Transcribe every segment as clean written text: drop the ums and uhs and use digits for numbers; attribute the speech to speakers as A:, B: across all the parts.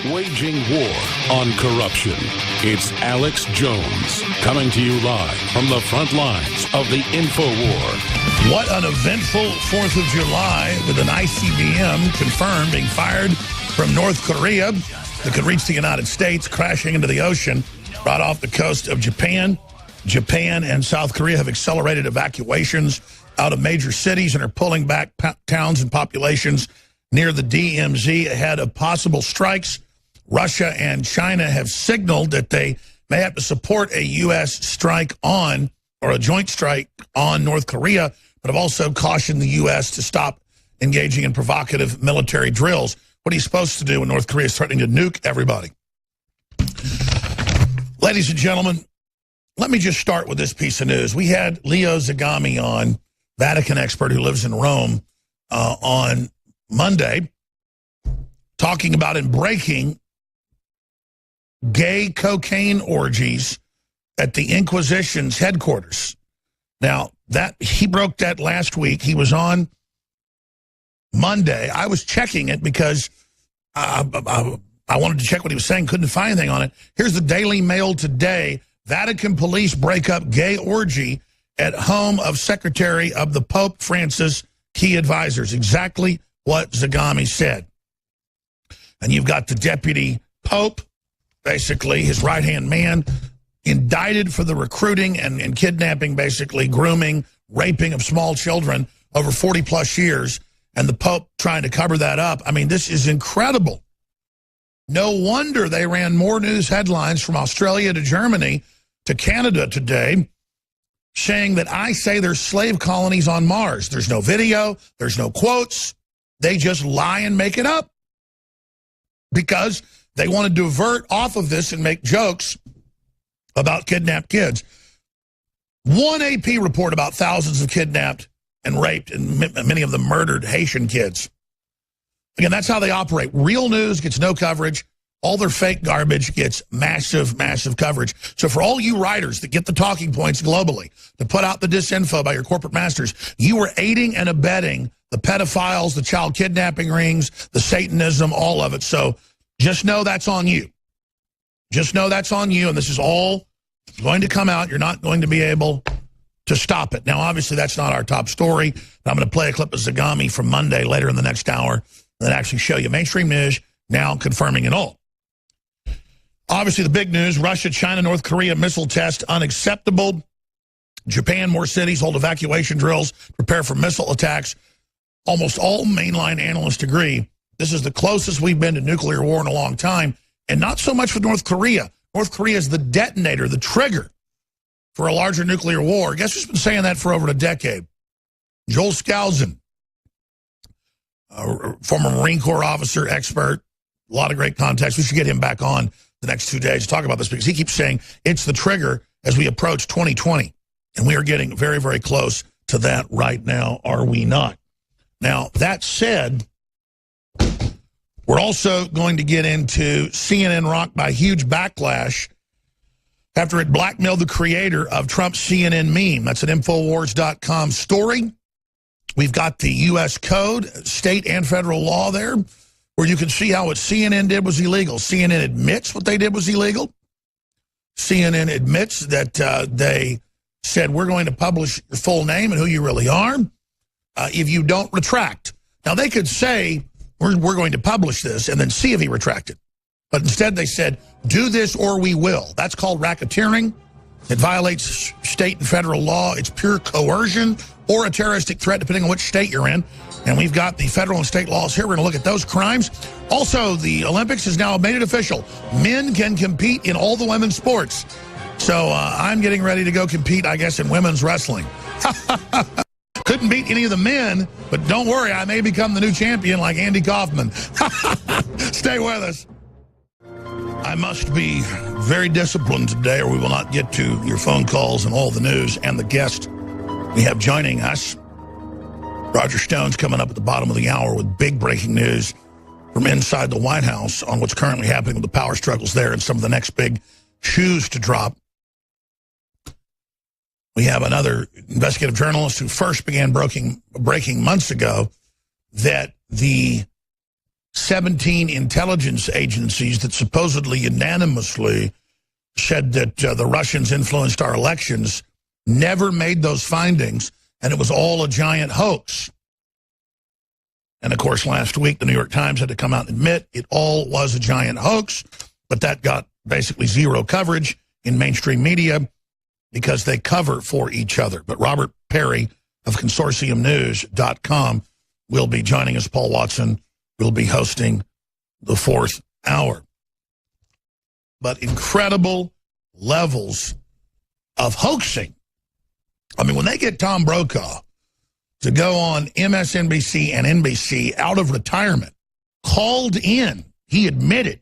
A: Waging war on corruption. It's Alex Jones coming to you live from the front lines of the InfoWar.
B: What an eventful 4th of July with an ICBM confirmed being fired from North Korea that could reach the United States, crashing into the ocean right off the coast of Japan. Japan and South Korea have accelerated evacuations out of major cities and are pulling back towns and populations near the DMZ ahead of possible strikes. Russia and China have signaled that they may have to support a U.S. strike on, or a joint strike on North Korea, but have also cautioned the U.S. to stop engaging in provocative military drills. What are you supposed to do when North Korea is threatening to nuke everybody? Ladies and gentlemen, let me just start with this piece of news. We had Leo Zagami on, Vatican expert who lives in Rome, on Monday, talking about and breaking gay cocaine orgies at the Inquisition's headquarters. Now, that he broke that last week. He was on Monday. I was checking it because I wanted to check what he was saying, couldn't find anything on it. Here's the Daily Mail today. Vatican police break up gay orgy at home of Secretary of the Pope Francis, key advisors. Exactly what Zagami said. And you've got the deputy pope, basically his right-hand man, indicted for the recruiting and kidnapping, basically grooming, raping of small children over 40-plus years, and the Pope trying to cover that up. I mean, this is incredible. No wonder they ran more news headlines from Australia to Germany to Canada today saying that I say there's slave colonies on Mars. There's no video. There's no quotes. They just lie and make it up because they want to divert off of this and make jokes about kidnapped kids. One AP report about thousands of kidnapped and raped and many of them murdered Haitian kids. Again, that's how they operate. Real news gets no coverage. All their fake garbage gets massive, massive coverage. So for all you writers that get the talking points globally, to put out the disinfo by your corporate masters, you are aiding and abetting the pedophiles, the child kidnapping rings, the Satanism, all of it. So just know that's on you. Just know that's on you, and this is all going to come out. You're not going to be able to stop it. Now, obviously, that's not our top story. I'm going to play a clip of Zagami from Monday later in the next hour and then actually show you mainstream news now confirming it all. Obviously, the big news, Russia, China, North Korea missile test unacceptable. Japan, more cities hold evacuation drills, prepare for missile attacks. Almost all mainline analysts agree this is the closest we've been to nuclear war in a long time, and not so much with North Korea. North Korea is the detonator, the trigger for a larger nuclear war. Guess who's been saying that for over a decade? Joel Skousen, former Marine Corps officer, expert, a lot of great context. We should get him back on the next 2 days to talk about this because he keeps saying it's the trigger as we approach 2020. And we are getting very, very close to that right now, are we not? Now, that said, we're also going to get into CNN rocked by huge backlash after it blackmailed the creator of Trump's CNN meme. That's an Infowars.com story. We've got the U.S. code, state and federal law there, where you can see how what CNN did was illegal. CNN admits what they did was illegal. CNN admits that they said, we're going to publish your full name and who you really are if you don't retract. Now, they could say, we're going to publish this and then see if he retracted. But instead they said, do this or we will. That's called racketeering. It violates state and federal law. It's pure coercion or a terroristic threat, depending on which state you're in. And we've got the federal and state laws here. We're going to look at those crimes. Also, the Olympics has now made it official. Men can compete in all the women's sports. So I'm getting ready to go compete, I guess, in women's wrestling. Couldn't beat any of the men, but don't worry, I may become the new champion like Andy Kaufman. Stay with us. I must be very disciplined today or we will not get to your phone calls and all the news and the guest we have joining us. Roger Stone's coming up at the bottom of the hour with big breaking news from inside the White House on what's currently happening with the power struggles there and some of the next big shoes to drop. We have another investigative journalist who first began breaking months ago that the 17 intelligence agencies that supposedly unanimously said that the Russians influenced our elections never made those findings, and it was all a giant hoax. And, of course, last week, the New York Times had to come out and admit it all was a giant hoax, but that got basically zero coverage in mainstream media because they cover for each other. But Robert Perry of ConsortiumNews.com will be joining us. Paul Watson will be hosting the fourth hour. But incredible levels of hoaxing. I mean, when they get Tom Brokaw to go on MSNBC and NBC out of retirement, called in, he admitted,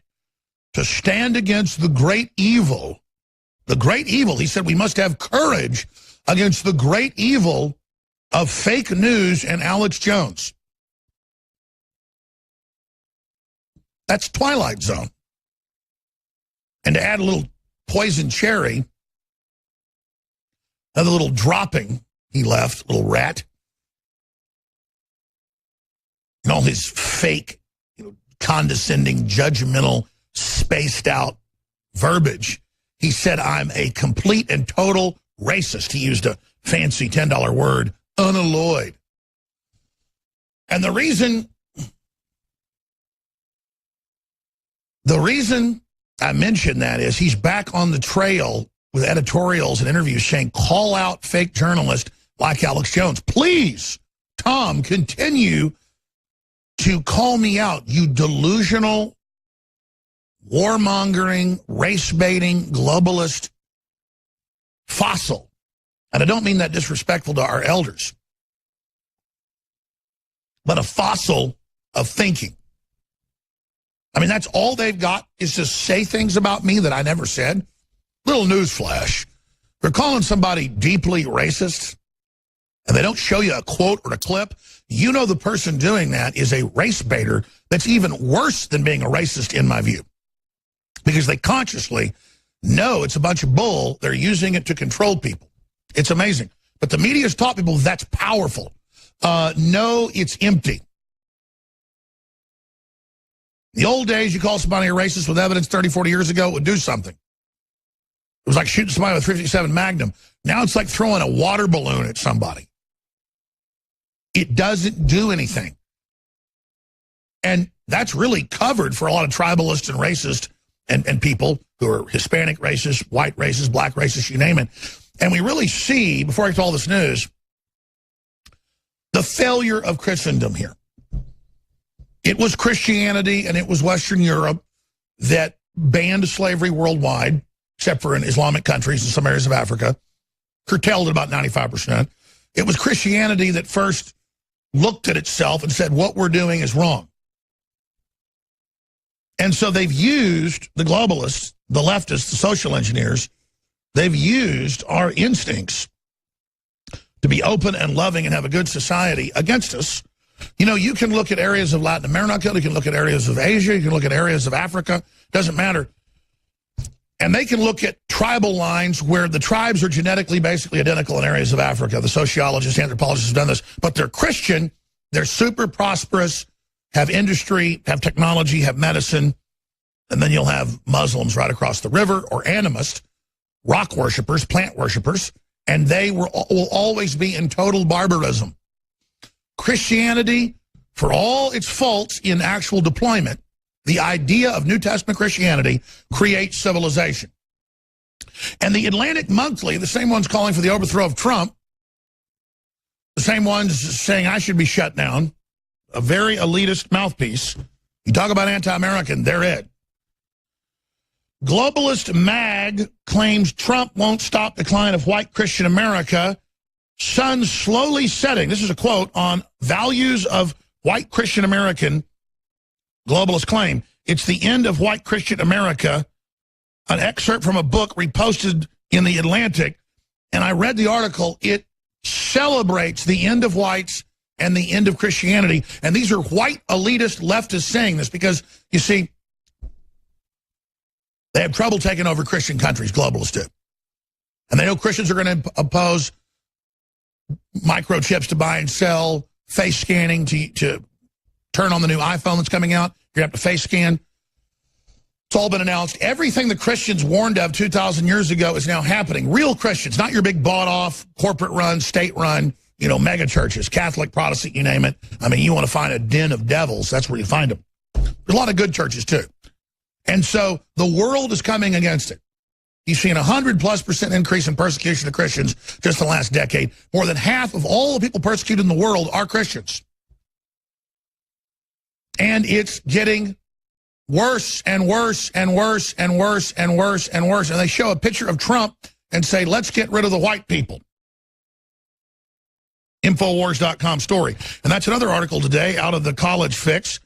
B: to stand against the great evil. The great evil, he said, we must have courage against the great evil of fake news and Alex Jones. That's Twilight Zone. And to add a little poison cherry, another little dropping he left, little rat, and all his fake, condescending, judgmental, spaced out verbiage. He said, I'm a complete and total racist. He used a fancy $10 word, unalloyed. And the reason I mention that is he's back on the trail with editorials and interviews saying, call out fake journalists like Alex Jones. Please, Tom, continue to call me out, you delusional, warmongering, race-baiting, globalist fossil. And I don't mean that disrespectful to our elders, but a fossil of thinking. I mean, that's all they've got is to say things about me that I never said. Little news flash. They're calling somebody deeply racist, and they don't show you a quote or a clip. You know the person doing that is a race baiter that's even worse than being a racist in my view. Because they consciously know it's a bunch of bull. They're using it to control people. It's amazing. But the media's taught people that's powerful. No, it's empty. The old days, you call somebody a racist with evidence 30, 40 years ago, it would do something. It was like shooting somebody with 57 Magnum. Now it's like throwing a water balloon at somebody. It doesn't do anything. And that's really covered for a lot of tribalists and racists and people who are Hispanic racists, white racists, black racists, you name it. And we really see, before I get to all this news, the failure of Christendom here. It was Christianity and it was Western Europe that banned slavery worldwide, except for in Islamic countries and some areas of Africa, curtailed at about 95%. It was Christianity that first looked at itself and said, what we're doing is wrong. And so they've used the globalists, the leftists, the social engineers, they've used our instincts to be open and loving and have a good society against us. You know, you can look at areas of Latin America, you can look at areas of Asia, you can look at areas of Africa, doesn't matter. And they can look at tribal lines where the tribes are genetically basically identical in areas of Africa. The sociologists, anthropologists have done this, but they're Christian, they're super prosperous, have industry, have technology, have medicine, and then you'll have Muslims right across the river, or animists, rock worshipers, plant worshipers, and they will always be in total barbarism. Christianity, for all its faults in actual deployment, the idea of New Testament Christianity creates civilization. And the Atlantic Monthly, the same ones calling for the overthrow of Trump, the same ones saying I should be shut down, a very elitist mouthpiece. You talk about anti-American, they're it. Globalist MAG claims Trump won't stop decline of white Christian America. Sun slowly setting, this is a quote, on values of white Christian American. Globalist claim, it's the end of white Christian America. An excerpt from a book reposted in the Atlantic, and I read the article. It celebrates the end of whites and the end of Christianity. And these are white elitist leftists saying this because, you see, they have trouble taking over Christian countries, globalists do. And they know Christians are going to oppose microchips to buy and sell, face scanning to turn on the new iPhone that's coming out. You're going to have to face scan. It's all been announced. Everything the Christians warned of 2,000 years ago is now happening. Real Christians, not your big bought-off, corporate-run, state-run, mega churches, Catholic, Protestant, you name it. I mean, you want to find a den of devils, that's where you find them. There's a lot of good churches, too. And so the world is coming against it. You've seen 100+% increase in persecution of Christians just in the last decade. More than half of all the people persecuted in the world are Christians. And it's getting worse and worse and worse and worse and worse and worse. And they show a picture of Trump and say, let's get rid of the white people. Infowars.com story. And that's another article today out of the College Fix.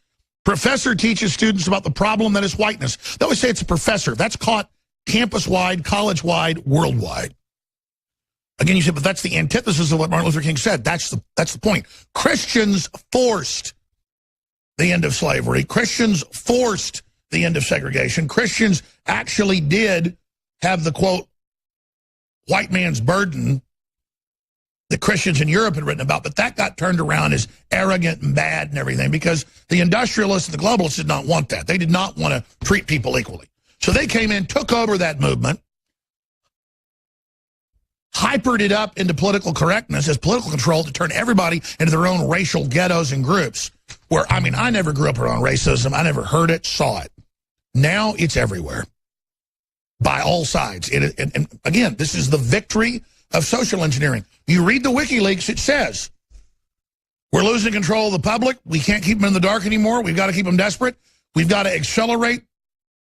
B: Professor teaches students about the problem that is whiteness. They always say it's a professor. That's caught campus-wide, college-wide, worldwide. Again, you said, but that's the antithesis of what Martin Luther King said. That's the point. Christians forced the end of slavery. Christians forced the end of segregation. Christians actually did have the, quote, white man's burden that Christians in Europe had written about, but that got turned around as arrogant and bad and everything because the industrialists and the globalists did not want that. They did not want to treat people equally. So they came in, took over that movement, hypered it up into political correctness as political control to turn everybody into their own racial ghettos and groups. Where, I mean, I never grew up around racism. I never heard it, saw it. Now it's everywhere by all sides. And again, this is the victory of social engineering. You read the WikiLeaks, it says, we're losing control of the public. We can't keep them in the dark anymore. We've got to keep them desperate. We've got to accelerate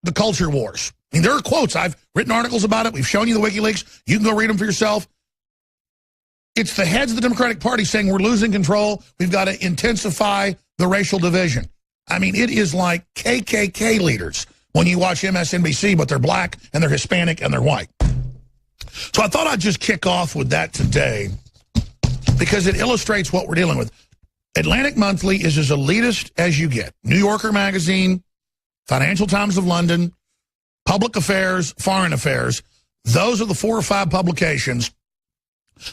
B: the culture wars. I mean, there are quotes. I've written articles about it. We've shown you the WikiLeaks. You can go read them for yourself. It's the heads of the Democratic Party saying we're losing control. We've got to intensify the racial division. I mean, it is like KKK leaders when you watch MSNBC, but they're black and they're Hispanic and they're white. So I thought I'd just kick off with that today because it illustrates what we're dealing with. Atlantic Monthly is as elitist as you get. New Yorker Magazine, Financial Times of London, Public Affairs, Foreign Affairs. Those are the 4 or 5 publications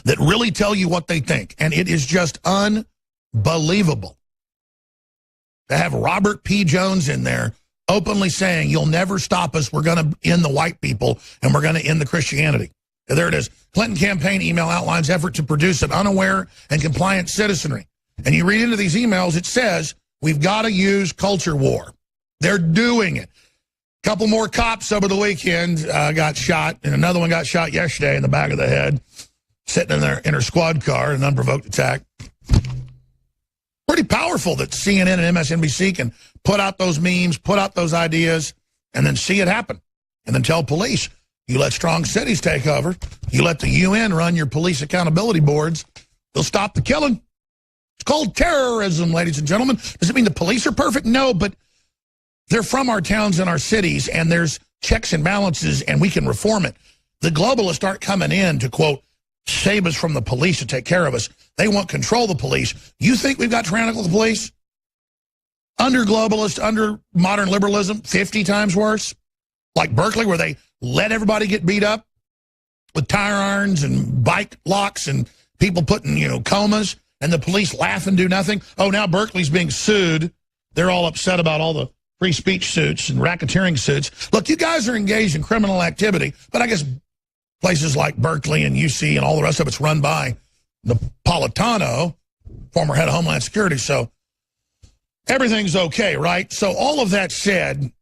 B: that really tell you what they think. And it is just unbelievable to have Robert P. Jones in there openly saying, you'll never stop us. We're going to end the white people and we're going to end the Christianity. And there it is. Clinton campaign email outlines effort to produce an unaware and compliant citizenry. And you read into these emails, it says, we've got to use culture war. They're doing it. A couple more cops over the weekend got shot, and another one got shot yesterday in the back of the head, sitting in her squad car, an unprovoked attack. Pretty powerful that CNN and MSNBC can put out those memes, put out those ideas, and then see it happen. And then tell police, you let strong cities take over, you let the UN run your police accountability boards, they'll stop the killing. It's called terrorism, ladies and gentlemen. Does it mean the police are perfect? No, but they're from our towns and our cities, and there's checks and balances, and we can reform it. The globalists aren't coming in to, quote, save us from the police to take care of us. They want control of the police. You think we've got tyrannical police? Under globalist, under modern liberalism, 50 times worse? Like Berkeley, where they let everybody get beat up with tire irons and bike locks and people put in, comas, and the police laugh and do nothing. Oh, now Berkeley's being sued. They're all upset about all the free speech suits and racketeering suits. Look, you guys are engaged in criminal activity, but I guess places like Berkeley and UC and all the rest of it's run by Napolitano, former head of Homeland Security, so everything's okay, right? So all of that said,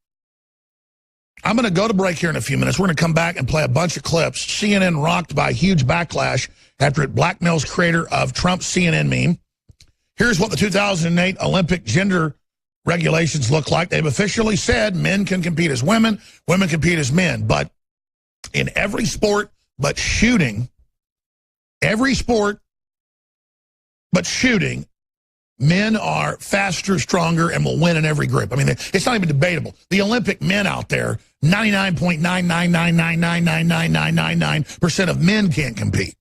B: I'm going to go to break here in a few minutes. We're going to come back and play a bunch of clips. CNN rocked by huge backlash after it blackmails creator of Trump's CNN meme. Here's what the 2008 Olympic gender regulations look like. They've officially said men can compete as women, women compete as men. But in every sport but shooting, every sport but shooting, men are faster, stronger, and will win in every group. I mean, it's not even debatable. The Olympic men out there, 99.999999999% of men can't compete.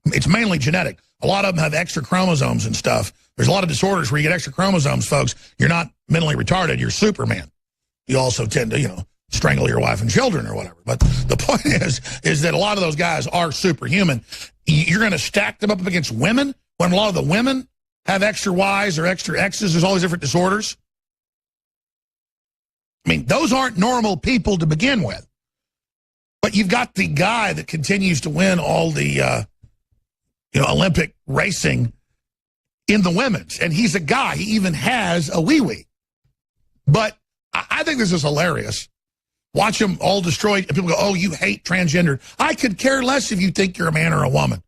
B: It's mainly genetic. A lot of them have extra chromosomes and stuff. There's a lot of disorders where you get extra chromosomes, folks. You're not mentally retarded. You're Superman. You also tend to, strangle your wife and children or whatever. But the point is that a lot of those guys are superhuman. You're going to stack them up against women when a lot of the women have extra Ys or extra X's. There's all these different disorders. I mean, those aren't normal people to begin with. But you've got the guy that continues to win all the Olympic racing in the women's. And he's a guy. He even has a wee-wee. But I think this is hilarious. Watch them all destroyed. And people go, oh, you hate transgender. I could care less if you think you're a man or a woman.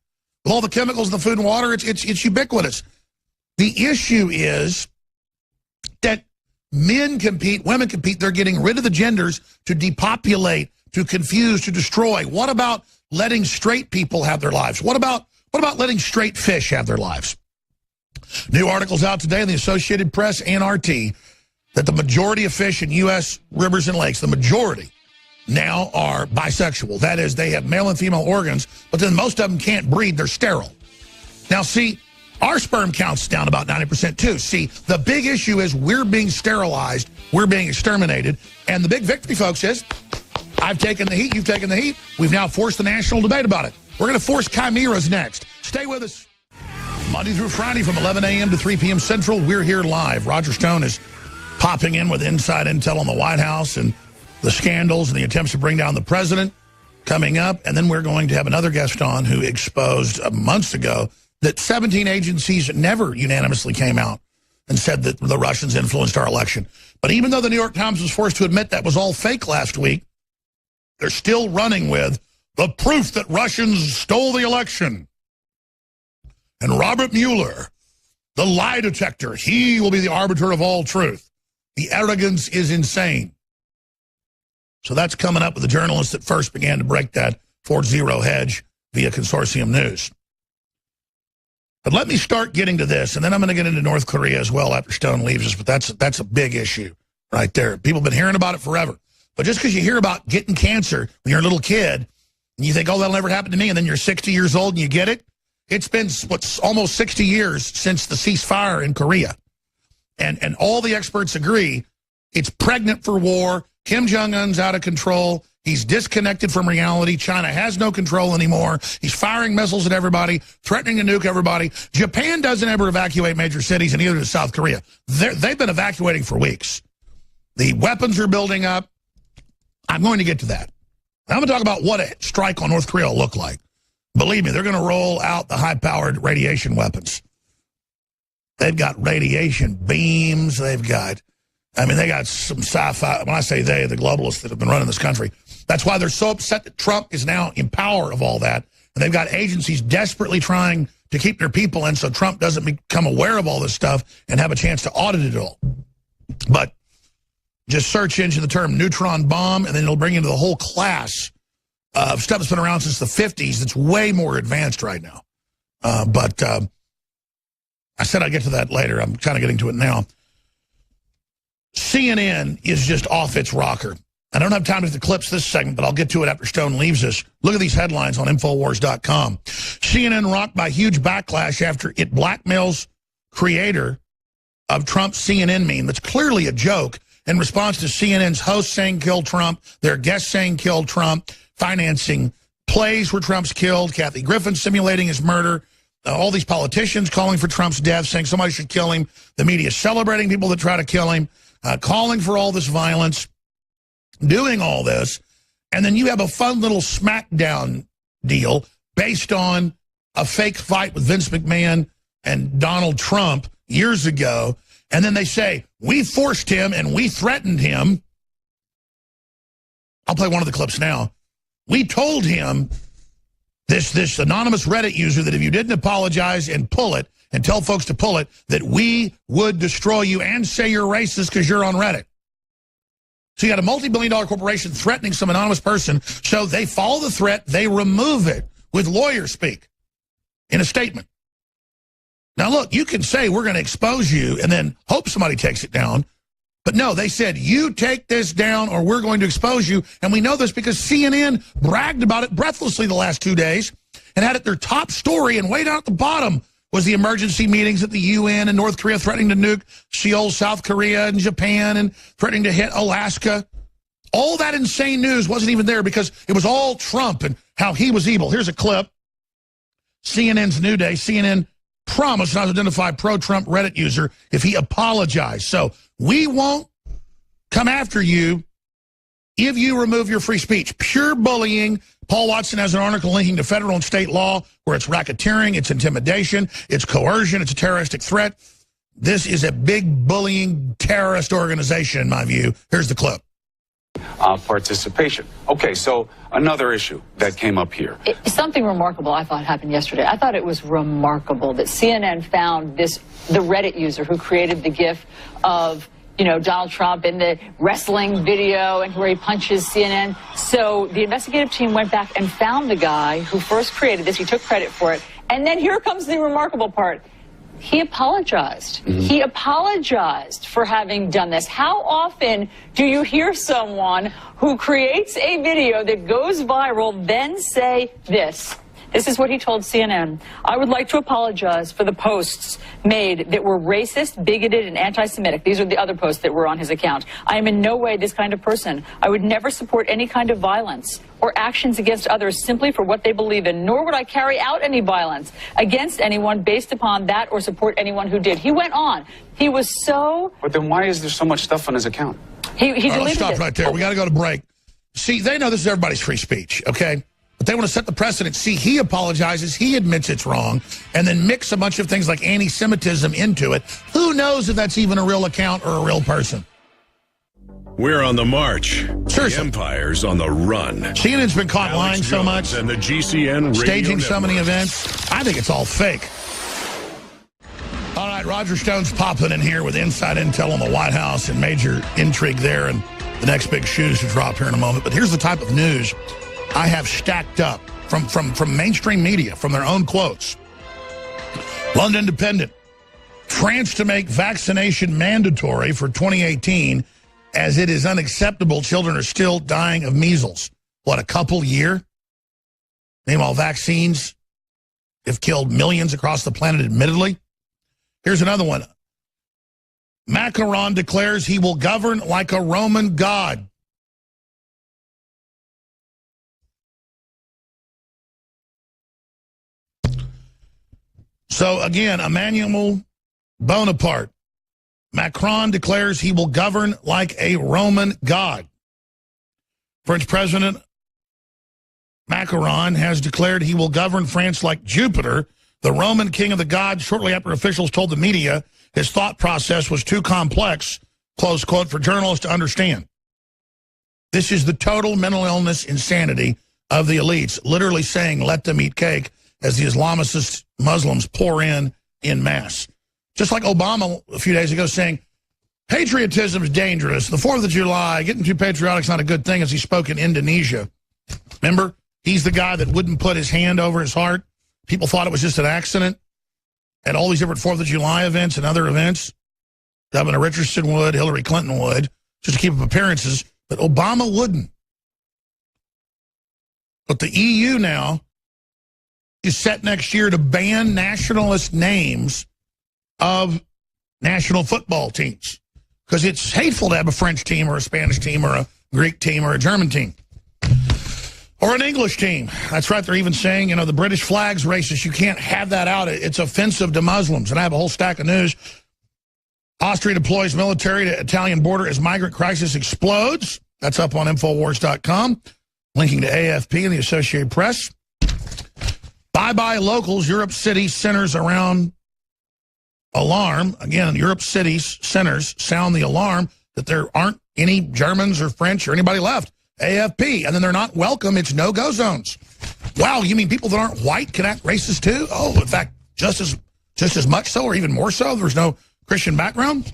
B: With all the chemicals in the food and water, it's ubiquitous. The issue is that men compete, women compete. They're getting rid of the genders to depopulate, to confuse, to destroy. What about letting straight people have their lives? What about letting straight fish have their lives? New articles out today in the Associated Press and RT that the majority of fish in U.S. rivers and lakes, the majority, now are bisexual. That is, they have male and female organs, but then most of them can't breed. They're sterile. Now, see, our sperm count's down about 90% too. See, the big issue is we're being sterilized, we're being exterminated, and the big victory, folks, is I've taken the heat, you've taken the heat. We've now forced the national debate about it. We're going to force chimeras next. Stay with us. Monday through Friday from 11 a.m. to 3 p.m. Central, we're here live. Roger Stone is popping in with inside intel on the White House and the scandals and the attempts to bring down the president coming up. And then we're going to have another guest on who exposed months ago that 17 agencies never unanimously came out and said that the Russians influenced our election. But even though the New York Times was forced to admit that was all fake last week, they're still running with the proof that Russians stole the election. And Robert Mueller, the lie detector, he will be the arbiter of all truth. The arrogance is insane. So that's coming up with the journalists that first began to break that 4-0 hedge via Consortium News. But let me start getting to this, and then I'm going to get into North Korea as well after Stone leaves us, but that's a big issue right there. People have been hearing about it forever. But just because you hear about getting cancer when you're a little kid, and you think, oh, that'll never happen to me, and then you're 60 years old and you get it, it's been almost 60 years since the ceasefire in Korea. And all the experts agree it's pregnant for war. Kim Jong-un's out of control. He's disconnected from reality. China has no control anymore. He's firing missiles at everybody, threatening to nuke everybody. Japan doesn't ever evacuate major cities, and neither does South Korea. They've been evacuating for weeks. The weapons are building up. I'm going to get to that. I'm going to talk about what a strike on North Korea will look like. Believe me, they're going to roll out the high-powered radiation weapons. They've got radiation beams. They got some sci-fi. When I say they, the globalists that have been running this country. That's why they're so upset that Trump is now in power of all that. And they've got agencies desperately trying to keep their people in so Trump doesn't become aware of all this stuff and have a chance to audit it all. But just search into the term neutron bomb, and then it'll bring you into the whole class of stuff that's been around since the 50s that's way more advanced right now. But I said I'd get to that later. I'm kind of getting to it now. CNN is just off its rocker. I don't have time to clips this segment, but I'll get to it after Stone leaves us. Look at these headlines on Infowars.com. CNN rocked by huge backlash after it blackmails creator of Trump's CNN meme. That's clearly a joke in response to CNN's host saying kill Trump, their guests saying kill Trump, financing plays where Trump's killed, Kathy Griffin simulating his murder, all these politicians calling for Trump's death, saying somebody should kill him, the media celebrating people that try to kill him, calling for all this violence, doing all this, and then you have a fun little smackdown deal based on a fake fight with Vince McMahon and Donald Trump years ago, and then they say, we forced him and we threatened him. I'll play one of the clips now. We told him, this anonymous Reddit user, that if you didn't apologize and pull it, and tell folks to pull it, that we would destroy you and say you're racist because you're on Reddit. So you got a multi-billion-dollar corporation threatening some anonymous person, so they follow the threat, they remove it with lawyer speak in a statement. Now look, you can say we're going to expose you and then hope somebody takes it down, but no, they said you take this down or we're going to expose you, and we know this because CNN bragged about it breathlessly the last 2 days and had it their top story, and way down at the bottom was the emergency meetings at the UN and North Korea threatening to nuke Seoul, South Korea, and Japan, and threatening to hit Alaska. All that insane news wasn't even there because it was all Trump and how he was evil. Here's a clip. CNN's New Day. CNN promised not to identify pro-Trump Reddit user if he apologized. So we won't come after you if you remove your free speech. Pure bullying. Paul Watson has an article linking to federal and state law where it's racketeering, it's intimidation, it's coercion, it's a terroristic threat. This is a big bullying terrorist organization, in my view. Here's the clip.
C: Participation. Okay, so another issue that came up here.
D: Something remarkable I thought happened yesterday. I thought it was remarkable that CNN found the Reddit user who created the GIF of, you know, Donald Trump in the wrestling video and where he punches CNN. So the investigative team went back and found the guy who first created this. He took credit for it. And then here comes the remarkable part. He apologized. He apologized for having done this. How often do you hear someone who creates a video that goes viral then say this? This is what he told CNN. I would like to apologize for the posts made that were racist, bigoted, and anti-Semitic. These are the other posts that were on his account. I am in no way this kind of person. I would never support any kind of violence or actions against others simply for what they believe in, nor would I carry out any violence against anyone based upon that or support anyone who did. He went on. He was so...
C: But then why is there so much stuff on his account?
D: He deleted
B: let's stop
D: it.
B: right there. We got to go to break. See, they know this is everybody's free speech, okay? But they want to set the precedent. See, he apologizes, he admits it's wrong, and then mix a bunch of things like anti-Semitism into it. Who knows if that's even a real account or a real person?
A: We're on the march.
B: Seriously.
A: The empire's on the run.
B: CNN's been caught lying
A: Alex
B: so
A: Jones
B: much,
A: and the GCN radio
B: staging so many
A: network.
B: events. I think it's all fake. All right, Roger Stone's popping in here with inside intel on the White House and major intrigue there and the next big shoes to drop here in a moment. But here's the type of news I have stacked up from mainstream media, from their own quotes. London Independent. France to make vaccination mandatory for 2018 as it is unacceptable children are still dying of measles. What, a couple year? Meanwhile, vaccines have killed millions across the planet, admittedly. Here's another one. Macron declares he will govern like a Roman god. So, again, Emmanuel Bonaparte. Macron declares he will govern like a Roman god. French President Macron has declared he will govern France like Jupiter, the Roman king of the gods, shortly after officials told the media his thought process was too complex, close quote, for journalists to understand. This is the total mental illness insanity of the elites, literally saying, let them eat cake, as the Islamist Muslims pour in mass. Just like Obama a few days ago saying, patriotism is dangerous. The 4th of July, getting too patriotic is not a good thing, as he spoke in Indonesia. Remember? He's the guy that wouldn't put his hand over his heart. People thought it was just an accident at all these different 4th of July events and other events. Governor Richardson would, Hillary Clinton would, just to keep up appearances. But Obama wouldn't. But the EU now is set next year to ban nationalist names of national football teams because it's hateful to have a French team or a Spanish team or a Greek team or a German team or an English team. That's right. They're even saying, you know, the British flag's racist. You can't have that out. It's offensive to Muslims. And I have a whole stack of news. Austria deploys military to Italian border as migrant crisis explodes. That's up on Infowars.com, linking to AFP and the Associated Press. Bye-bye locals. Europe city centers around alarm. Again, Europe cities centers sound the alarm that there aren't any Germans or French or anybody left. AFP. And then they're not welcome. It's no-go zones. Wow, you mean people that aren't white can act racist too? Oh, in fact, just as much so or even more so? There's no Christian background?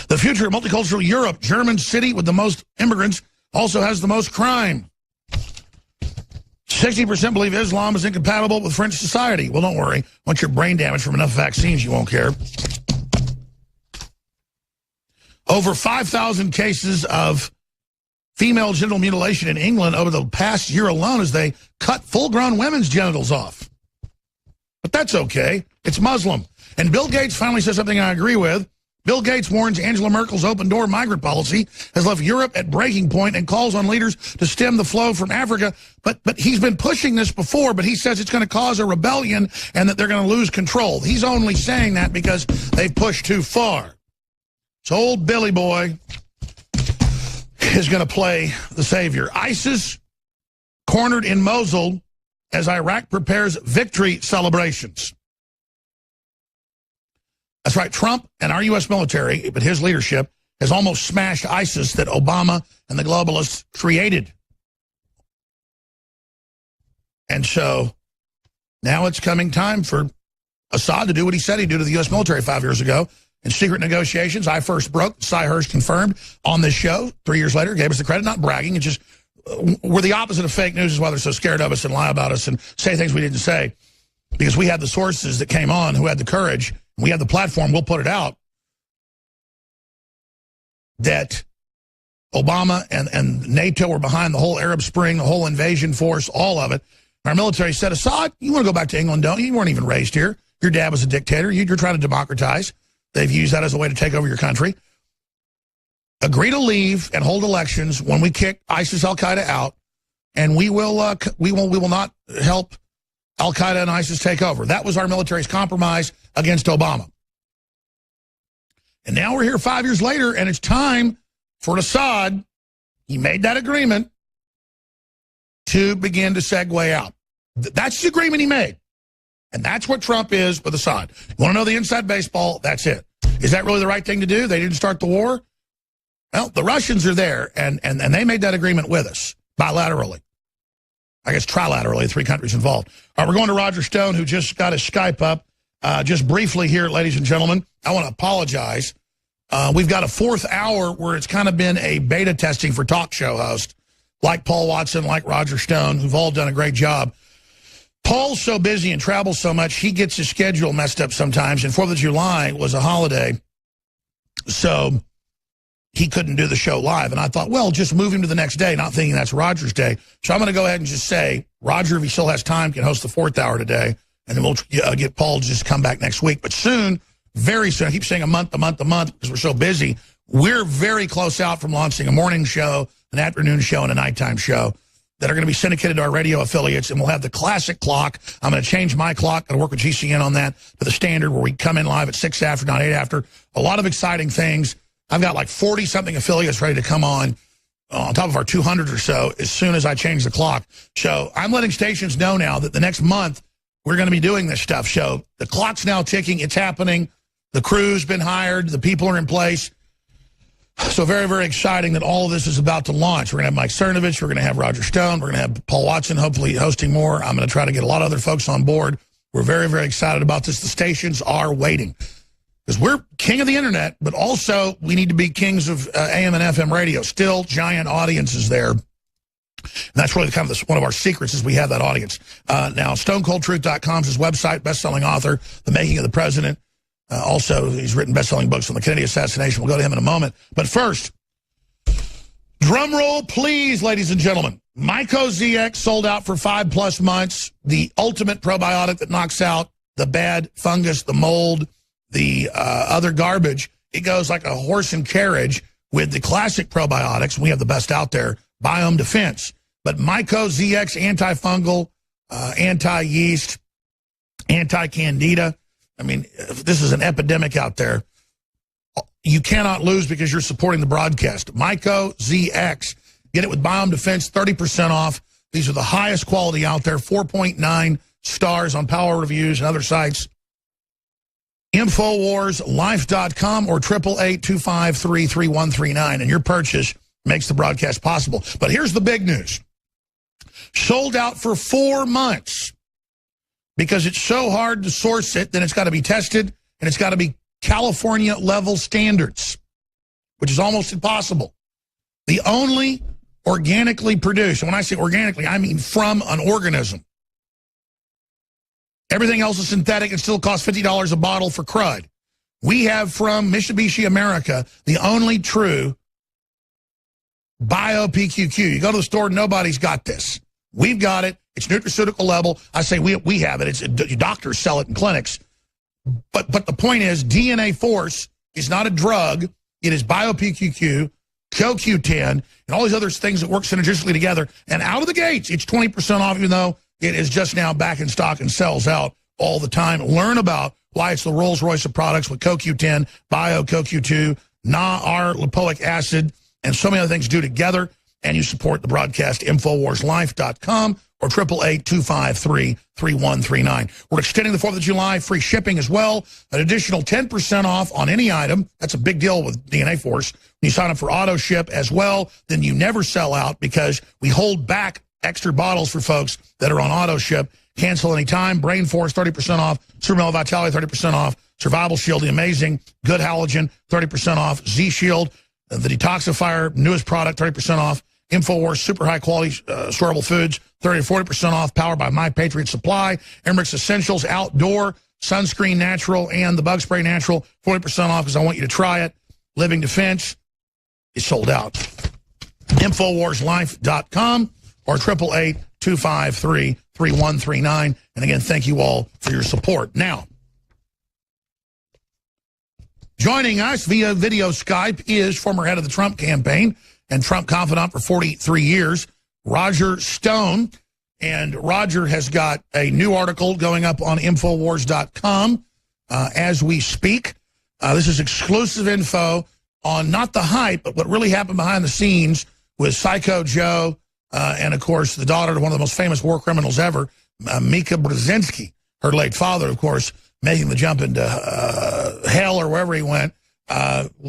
B: The future of multicultural Europe. German city with the most immigrants also has the most crime. 60% believe Islam is incompatible with French society. Well, don't worry. Once you're brain damaged from enough vaccines, you won't care. Over 5,000 cases of female genital mutilation in England over the past year alone as they cut full-grown women's genitals off. But that's okay. It's Muslim. And Bill Gates finally says something I agree with. Bill Gates warns Angela Merkel's open-door migrant policy has left Europe at breaking point and calls on leaders to stem the flow from Africa. But he's been pushing this before, but he says it's going to cause a rebellion and that they're going to lose control. He's only saying that because they've pushed too far. It's old Billy boy is going to play the savior. ISIS cornered in Mosul as Iraq prepares victory celebrations. That's right, Trump and our U.S. military, but his leadership, has almost smashed ISIS that Obama and the globalists created. And so now it's coming time for Assad to do what he said he'd do to the U.S. military 5 years ago. In secret negotiations, I first broke, Cy Hirsch confirmed on this show 3 years later, gave us the credit, not bragging. It's just, we're the opposite of fake news is why they're so scared of us and lie about us and say things we didn't say. Because we had the sources that came on who had the courage, we had the platform, we'll put it out, that Obama and NATO were behind the whole Arab Spring, the whole invasion force, all of it. Our military said, Assad, you want to go back to England, don't you? You weren't even raised here. Your dad was a dictator. You're trying to democratize. They've used that as a way to take over your country. Agree to leave and hold elections when we kick ISIS Al-Qaeda out, and we will not help Al-Qaeda and ISIS take over. That was our military's compromise against Obama. And now we're here 5 years later, and it's time for Assad. He made that agreement to begin to segue out. That's the agreement he made. And that's what Trump is with Assad. You want to know the inside baseball? That's it. Is that really the right thing to do? They didn't start the war? Well, the Russians are there, and they made that agreement with us, bilaterally. I guess trilaterally, 3 countries involved. All right, we're going to Roger Stone, who just got his Skype up. Just briefly here, ladies and gentlemen, I want to apologize. We've got a 4th hour where it's kind of been a beta testing for talk show hosts, like Paul Watson, like Roger Stone, who've all done a great job. Paul's so busy and travels so much, he gets his schedule messed up sometimes, and 4th of July was a holiday, so he couldn't do the show live. And I thought, well, just move him to the next day, not thinking that's Roger's day. So I'm going to go ahead and just say, Roger, if he still has time, can host the 4th hour today, and then we'll get Paul to just come back next week. But soon, very soon, I keep saying a month, because we're so busy, we're very close out from launching a morning show, an afternoon show, and a nighttime show that are going to be syndicated to our radio affiliates, and we'll have the classic clock. I'm going to change my clock. I'm going to work with GCN on that to the standard where we come in live at 6 after, not 8 after. A lot of exciting things. I've got like 40-something affiliates ready to come on top of our 200 or so as soon as I change the clock. So I'm letting stations know now that the next month we're going to be doing this stuff. So the clock's now ticking. It's happening. The crew's been hired. The people are in place. So very, very exciting that all of this is about to launch. We're going to have Mike Cernovich. We're going to have Roger Stone. We're going to have Paul Watson, hopefully hosting more. I'm going to try to get a lot of other folks on board. We're very, very excited about this. The stations are waiting because we're king of the internet, but also we need to be kings of AM and FM radio. Still giant audiences there. And that's really kind of one of our secrets is we have that audience. Now, StoneColdTruth.com is his website, best-selling author, The Making of the President. Also, he's written best-selling books on the Kennedy assassination. We'll go to him in a moment. But first, drum roll, please, ladies and gentlemen. Myco-ZX sold out for 5+ months. The ultimate probiotic that knocks out the bad fungus, the mold, the other garbage. It goes like a horse and carriage with the classic probiotics. We have the best out there, Biome Defense. But Myco-ZX, antifungal, anti-yeast, anti-candida. I mean, this is an epidemic out there. You cannot lose because you're supporting the broadcast. Myco-ZX. Get it with Biome Defense, 30% off. These are the highest quality out there, 4.9 stars on Power Reviews and other sites. InfoWarsLife.com or 888-253-3139. And your purchase makes the broadcast possible. But here's the big news. Sold out for 4 months. Because it's so hard to source it, then it's got to be tested, and it's got to be California-level standards, which is almost impossible. The only organically produced, and when I say organically, I mean from an organism. Everything else is synthetic and still costs $50 a bottle for crud. We have from Mitsubishi America the only true Bio-PQQ. You go to the store, nobody's got this. We've got it. It's nutraceutical level. I say we have it. Doctors sell it in clinics. But the point is, DNA Force is not a drug. It is Bio-PQQ, CoQ10, and all these other things that work synergistically together. And out of the gates, it's 20% off, even though it is just now back in stock and sells out all the time. Learn about why it's the Rolls-Royce of products with CoQ10, Bio-CoQ2, NAR lipoic acid, and so many other things do together, and you support the broadcast, InfoWarsLife.com or 888-253-3139. We're extending the 4th of July, free shipping as well, an additional 10% off on any item. That's a big deal with DNA Force. When you sign up for auto ship as well, then you never sell out because we hold back extra bottles for folks that are on auto ship. Cancel anytime. Brain Force, 30% off. Super Vitality, 30% off. Survival Shield, the amazing Good Halogen, 30% off. Z-Shield, the detoxifier, newest product, 30% off. InfoWars, super high-quality storable foods, 30 to 40% off, powered by My Patriot Supply. Emmerich's Essentials, outdoor, sunscreen natural, and the bug spray natural, 40% off because I want you to try it. Living Defense is sold out. InfoWarsLife.com or 888-253-3139. And again, thank you all for your support. Now, joining us via video Skype is former head of the Trump campaign and Trump confidant for 43 years, Roger Stone. And Roger has got a new article going up on Infowars.com as we speak. This is exclusive info on not the hype, but what really happened behind the scenes with Psycho Joe and, of course, the daughter of one of the most famous war criminals ever, Mika Brzezinski, her late father, of course, making the jump into hell or wherever he went.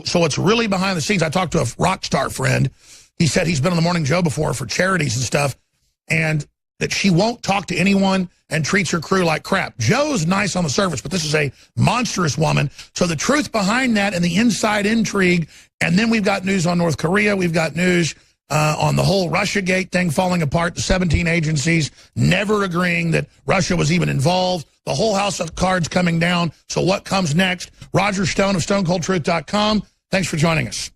B: So it's really behind the scenes. I talked to a rock star friend. He said he's been on the Morning Joe before for charities and stuff, and that she won't talk to anyone and treats her crew like crap. Joe's nice on the surface, but this is a monstrous woman. So the truth behind that and the inside intrigue, and then we've got news on North Korea. We've got news on the whole Russiagate thing falling apart, the 17 agencies never agreeing that Russia was even involved, the whole house of cards coming down. So what comes next? Roger Stone of StoneColdTruth.com. Thanks for joining us.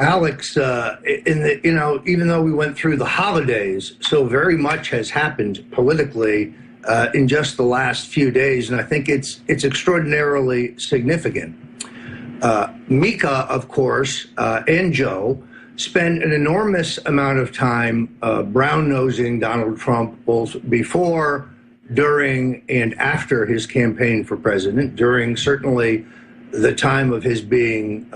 E: Alex, even though we went through the holidays, so very much has happened politically in just the last few days, and I think it's extraordinarily significant. Mika, of course, and Joe spend an enormous amount of time brown-nosing Donald Trump, both before, during, and after his campaign for president, during certainly the time of his being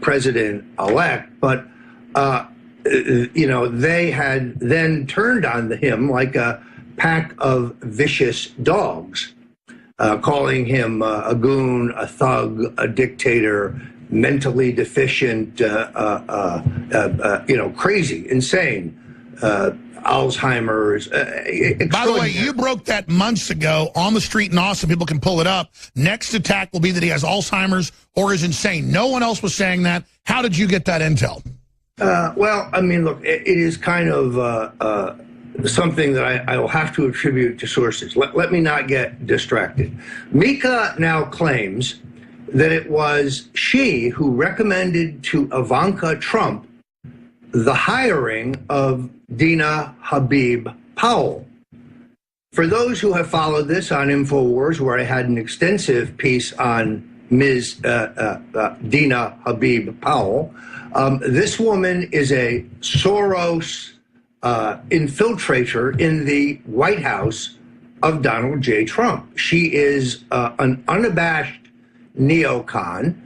E: president-elect. But, they had then turned on him like a pack of vicious dogs, calling him a goon, a thug, a dictator, mentally deficient, crazy, insane, Alzheimer's.
B: By the way, you broke that months ago on the street in Austin. People can pull it up. Next attack will be that he has Alzheimer's or is insane. No one else was saying that. How did you get that intel?
E: Well, I mean, look, it is kind of something that I will have to attribute to sources. Let me not get distracted. Mika now claims that it was she who recommended to Ivanka Trump the hiring of Dina Habib Powell. For those who have followed this on InfoWars, where I had an extensive piece on Ms. Dina Habib Powell, this woman is a Soros infiltrator in the White House of Donald J. Trump. She is an unabashed neocon,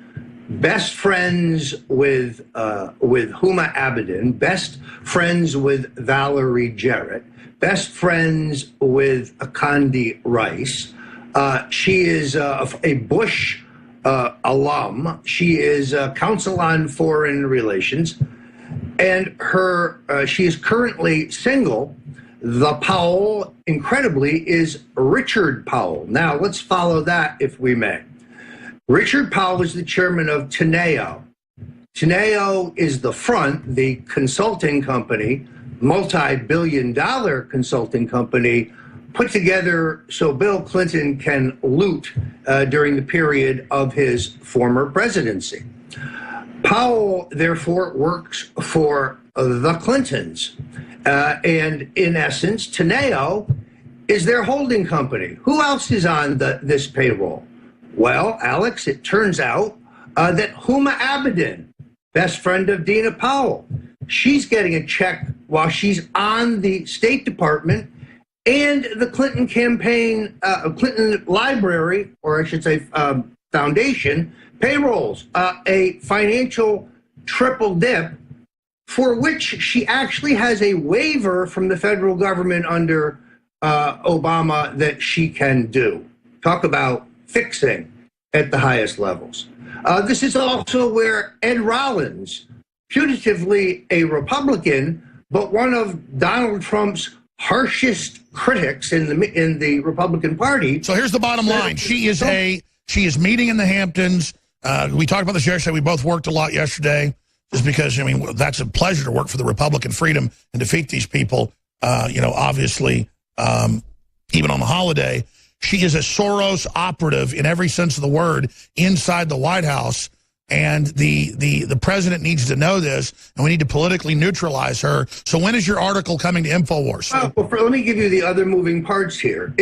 E: best friends with Huma Abedin, best friends with Valerie Jarrett, best friends with Akandi Rice. She is a Bush alum. She is Council on Foreign Relations, and she is currently single. The Powell, incredibly, is Richard Powell. Now, let's follow that, if we may. Richard Powell is the chairman of Teneo. Teneo is the Front, the consulting company, multi-billion-dollar consulting company, put together so Bill Clinton can loot during the period of his former presidency. Powell, therefore, works for the Clintons. And in essence, Teneo is their holding company. Who else is on this payroll? Well, Alex, it turns out that Huma Abedin, best friend of Dina Powell, she's getting a check while she's on the State Department and the Clinton campaign, Clinton Library, or I should say foundation, payrolls, a financial triple dip for which she actually has a waiver from the federal government under Obama that she can do. Talk about fixing at the highest levels. This is also where Ed Rollins, putatively a Republican, but one of Donald Trump's harshest critics in the Republican Party.
B: So here's the bottom line. She is meeting in the Hamptons. We talked about this yesterday. We both worked a lot yesterday just because, I mean, that's a pleasure to work for the Republican freedom and defeat these people, obviously, even on the holiday. She is a Soros operative in every sense of the word inside the White House. And the president needs to know this, and we need to politically neutralize her. So when is your article coming to InfoWars?
E: Let me give you the other moving parts here.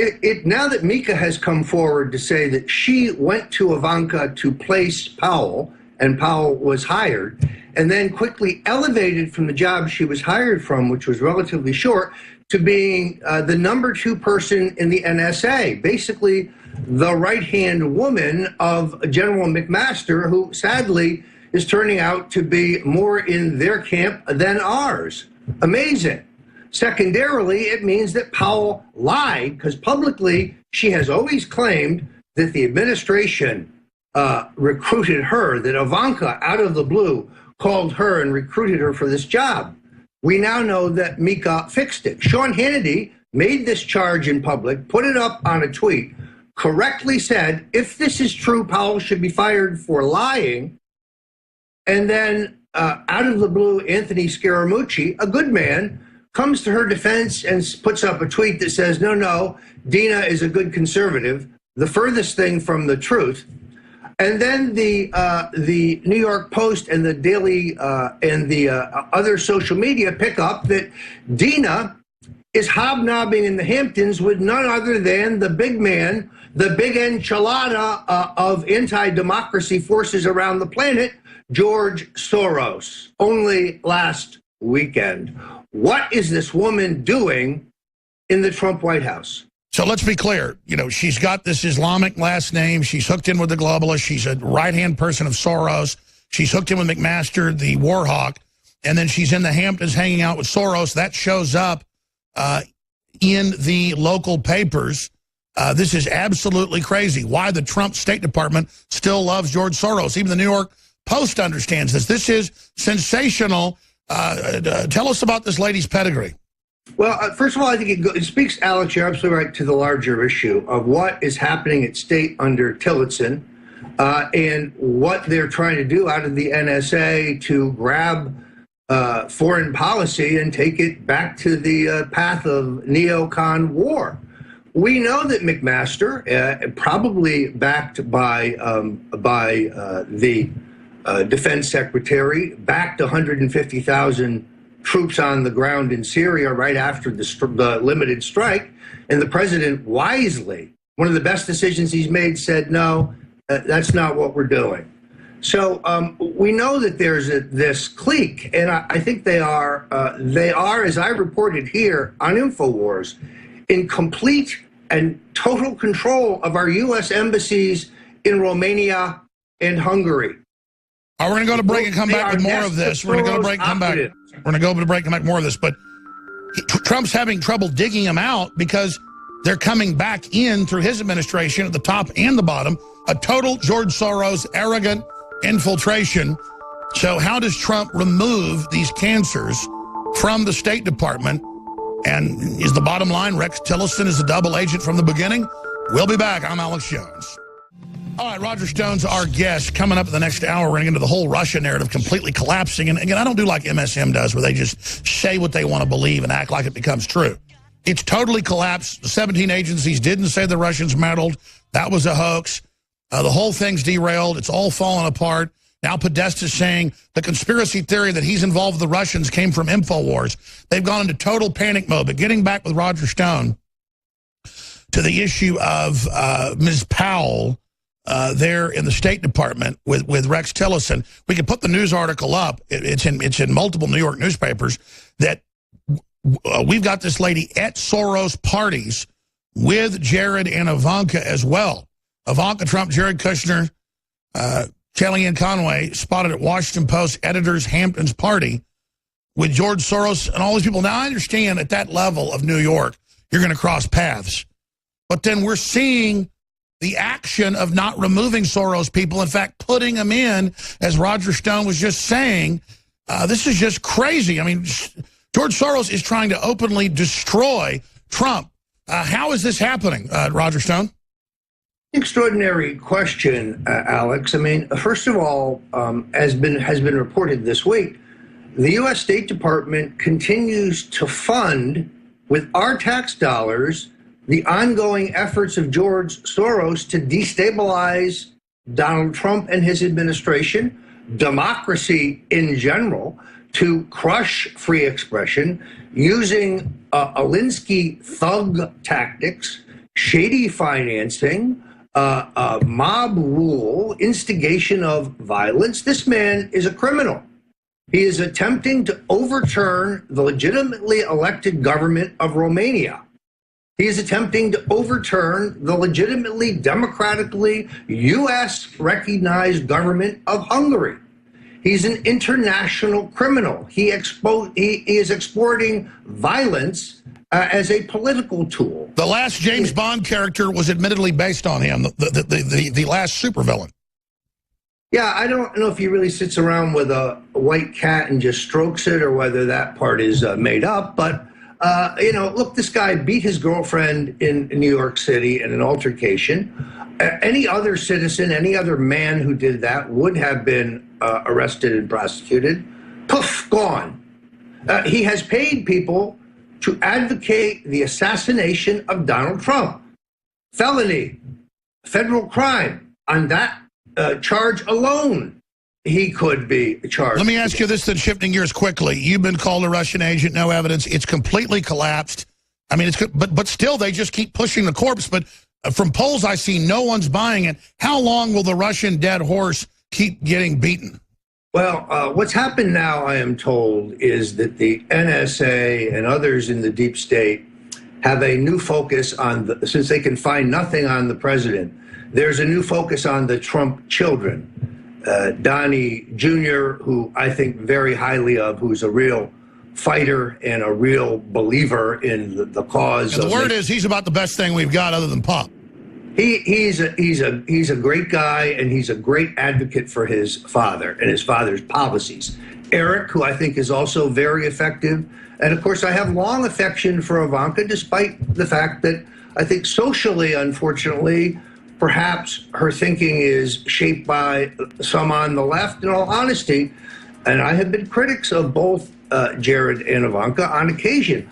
E: Now that Mika has come forward to say that she went to Ivanka to place Powell, and Powell was hired, and then quickly elevated from the job she was hired from, which was relatively short, to being the number 2 person in the NSA, basically the right-hand woman of General McMaster, who sadly is turning out to be more in their camp than ours. Amazing. Secondarily, it means that Powell lied, because publicly she has always claimed that the administration recruited her, that Ivanka, out of the blue, called her and recruited her for this job. We now know that Mika fixed it. Sean Hannity made this charge in public, put it up on a tweet, correctly said, if this is true, Powell should be fired for lying. And then out of the blue, Anthony Scaramucci, a good man, comes to her defense and puts up a tweet that says, no, Dina is a good conservative, the furthest thing from the truth. And then the New York Post and the Daily and the other social media pick up that Dina is hobnobbing in the Hamptons with none other than the big man, the big enchilada of anti-democracy forces around the planet, George Soros, only last weekend. What is this woman doing in the Trump White House?
B: So let's be clear. She's got this Islamic last name. She's hooked in with the globalists. She's a right-hand person of Soros. She's hooked in with McMaster, the war hawk. And then she's in the Hamptons hanging out with Soros. That shows up in the local papers. This is absolutely crazy. Why the Trump State Department still loves George Soros. Even the New York Post understands this. This is sensational. Tell us about this lady's pedigree.
E: Well, first of all, I think it speaks, Alex, you're absolutely right, to the larger issue of what is happening at state under Tillotson and what they're trying to do out of the NSA to grab foreign policy and take it back to the path of neocon war. We know that McMaster, probably backed by the defense secretary, backed 150,000 troops on the ground in Syria right after the limited strike. And the president wisely, one of the best decisions he's made, said, no, that's not what we're doing. So we know that there's this clique, and I think they are, as I reported here on InfoWars, in complete and total control of our U.S. embassies in Romania and Hungary.
B: We're going to go to break and come back with more of this. We're going to go to break and come back. We're going to go to break and come back more of this. But Trump's having trouble digging them out because they're coming back in through his administration at the top and the bottom. A total George Soros arrogant infiltration. So how does Trump remove these cancers from the State Department? And is the bottom line Rex Tillerson is a double agent from the beginning? We'll be back. I'm Alex Jones. All right, Roger Stone's our guest. Coming up in the next hour, we're going to get into the whole Russia narrative completely collapsing. And again, I don't do like MSM does, where they just say what they want to believe and act like it becomes true. It's totally collapsed. The 17 agencies didn't say the Russians meddled. That was a hoax. The whole thing's derailed. It's all falling apart. Now Podesta's saying the conspiracy theory that he's involved with the Russians came from InfoWars. They've gone into total panic mode. But getting back with Roger Stone to the issue of Ms. Powell, there in the State Department with Rex Tillerson. We could put the news article up. It's in multiple New York newspapers that we've got this lady at Soros parties with Jared and Ivanka as well. Ivanka Trump, Jared Kushner, Kellyanne Conway, spotted at Washington Post editor's Hamptons party with George Soros and all these people. Now, I understand at that level of New York, you're going to cross paths. But then we're seeing the action of not removing Soros people, in fact, putting them in, as Roger Stone was just saying. This is just crazy. I mean, George Soros is trying to openly destroy Trump. How is this happening, Roger Stone?
E: Extraordinary question, Alex. I mean, first of all, has been reported this week, the U.S. State Department continues to fund, with our tax dollars, the ongoing efforts of George Soros to destabilize Donald Trump and his administration, democracy in general, to crush free expression, using Alinsky thug tactics, shady financing, mob rule, instigation of violence. This man is a criminal. He is attempting to overturn the legitimately elected government of Romania. He is attempting to overturn the legitimately, democratically, U.S. recognized government of Hungary. He's an international criminal. He is exporting violence as a political tool.
B: The last James Bond character was admittedly based on him, the last supervillain.
E: Yeah, I don't know if he really sits around with a white cat and just strokes it, or whether that part is made up. But, you know, look, this guy beat his girlfriend in New York City in an altercation. Any other citizen, any other man who did that would have been arrested and prosecuted. Poof, gone. He has paid people to advocate the assassination of Donald Trump. Felony, federal crime. On that charge alone, he could be charged.
B: Let me ask you this, then, shifting gears quickly. You've been called a Russian agent, no evidence. It's completely collapsed. I mean, but still, they just keep pushing the corpse. But from polls I see, no one's buying it. How long will the Russian dead horse keep getting beaten?
E: Well, what's happened now, I am told, is that the NSA and others in the deep state have a new focus on, since they can find nothing on the president, there's a new focus on the Trump children. Donnie Jr., who I think very highly of, who's a real fighter and a real believer in the cause.
B: And the word is he's about the best thing we've got other than Pop.
E: He's a great guy, and he's a great advocate for his father and his father's policies. Eric, who I think is also very effective. And of course, I have long affection for Ivanka, despite the fact that I think socially, unfortunately, perhaps her thinking is shaped by some on the left, in all honesty. And I have been critics of both Jared and Ivanka on occasion.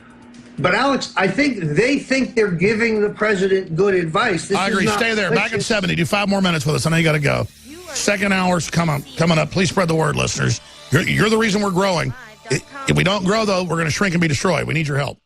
E: But, Alex, I think they think they're giving the president good advice.
B: I agree. Stay there. Back at 70. Do 5 more minutes with us. I know you got to go. Second hour's coming up. Please spread the word, listeners. You're the reason we're growing. If we don't grow, though, we're going to shrink and be destroyed. We need your help.